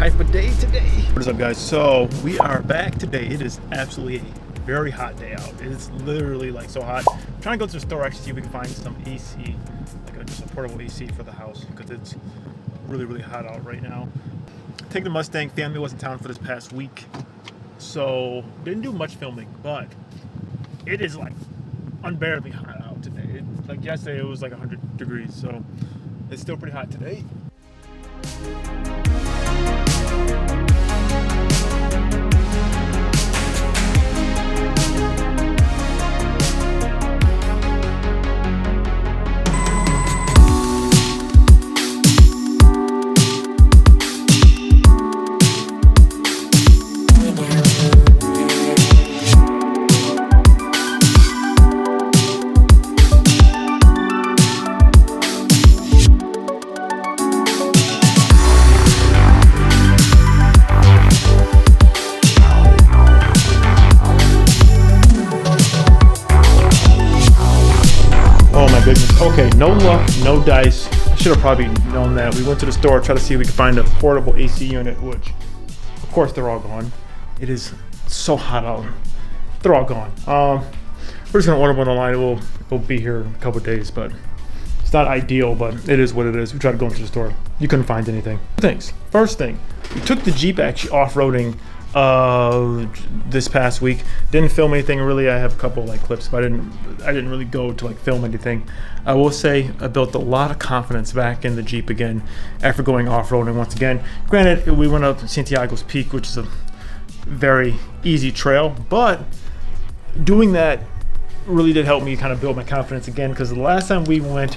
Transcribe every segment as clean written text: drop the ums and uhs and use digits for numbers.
type of day today. What is up, guys? So we are back today. It is absolutely a very hot day out. It is literally like so hot. I'm trying to go to the store actually see if we can find some AC, like just a portable AC for the house, because it's really hot out right now. Take the Mustang. Family was in town for this past week, so didn't do much filming, but it is like unbearably hot out today. Like yesterday it was like 100 degrees, so it's still pretty hot today. Okay, no luck, no dice. I should have probably known that. We went to the store, tried to see if we could find a portable AC unit, which, of course, they're all gone. It is so hot out. They're all gone. We're just gonna order one online. It will be here in a couple of days, but it's not ideal, but it is what it is. We tried to go into the store. You couldn't find anything. Things. First thing, we took the Jeep actually off-roading this past week. Didn't film anything really. I have a couple like clips, but I didn't really go to like film anything. I will say I built a lot of confidence back in the Jeep again after going off-roading once again. Granted, we went up Santiago's Peak, which is a very easy trail, but doing that really did help me kind of build my confidence again, because the last time we went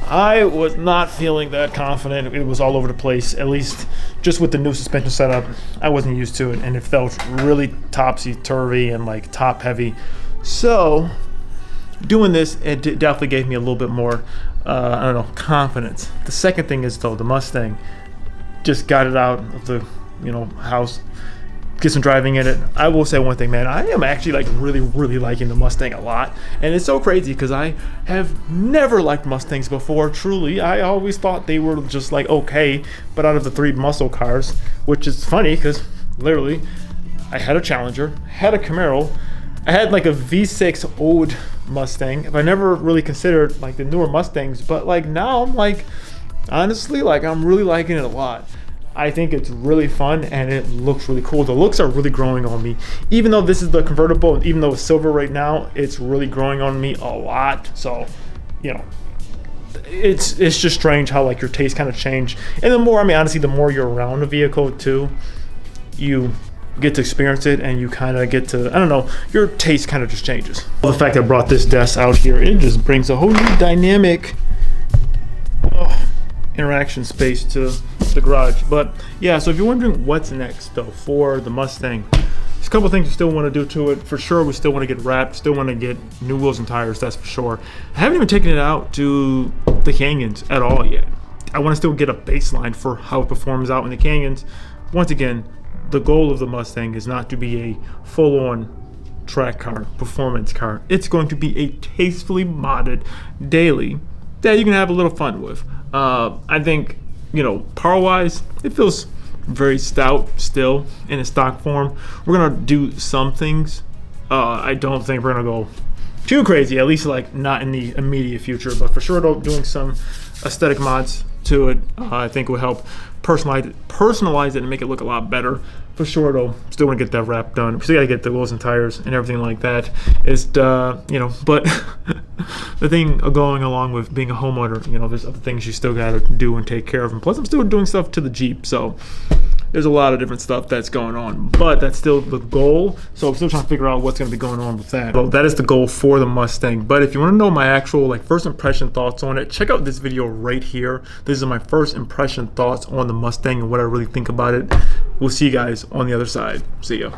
I was not feeling that confident. It was all over the place, at least just with the new suspension setup. I wasn't used to it, and it felt really topsy-turvy and like top-heavy. So doing this, it definitely gave me a little bit more, I don't know, confidence. The second thing is, though, the Mustang. Just got it out of the, house. Get some driving in it. I will say one thing, man. I am actually like really liking the Mustang a lot, and it's so crazy because I have never liked Mustangs before. Truly, I always thought they were just like okay, but out of the three muscle cars, which is funny because literally, I had a Challenger, had a Camaro, I had like a V6 old Mustang. I never really considered like the newer Mustangs, but like now I'm like, honestly, like I'm really liking it a lot. I think it's really fun and it looks really cool. The looks are really growing on me. Even though this is the convertible, even though it's silver right now, it's really growing on me a lot. So, it's just strange how like your taste kind of change. And the more, honestly, the more you're around the vehicle too, you get to experience it and you kind of get to, I don't know, your taste kind of just changes. The fact that I brought this desk out here, it just brings a whole new dynamic interaction space to the garage. But yeah, so if you're wondering what's next though for the Mustang, there's a couple things we still want to do to it. For sure, we still want to get wrapped, still want to get new wheels and tires, that's for sure. I haven't even taken it out to the canyons at all yet. I want to still get a baseline for how it performs out in the canyons. Once again, the goal of the Mustang is not to be a full-on track car, performance car. It's going to be a tastefully modded daily that you can have a little fun with. I think, power-wise, it feels very stout still in its stock form. We're gonna do some things. I don't think we're gonna go too crazy, at least like not in the immediate future, but for sure doing some aesthetic mods to it, I think will help personalize it and make it look a lot better. For sure, though, still want to get that wrap done. We still got to get the wheels and tires and everything like that. It's, but the thing going along with being a homeowner, there's other things you still got to do and take care of. And plus, I'm still doing stuff to the Jeep, so there's a lot of different stuff that's going on. But that's still the goal, so I'm still trying to figure out what's going to be going on with that. Well, that is the goal for the Mustang. But if you want to know my actual first impression thoughts on it, check out this video right here. This is my first impression thoughts on the Mustang and what I really think about it. We'll see you guys on the other side. See ya.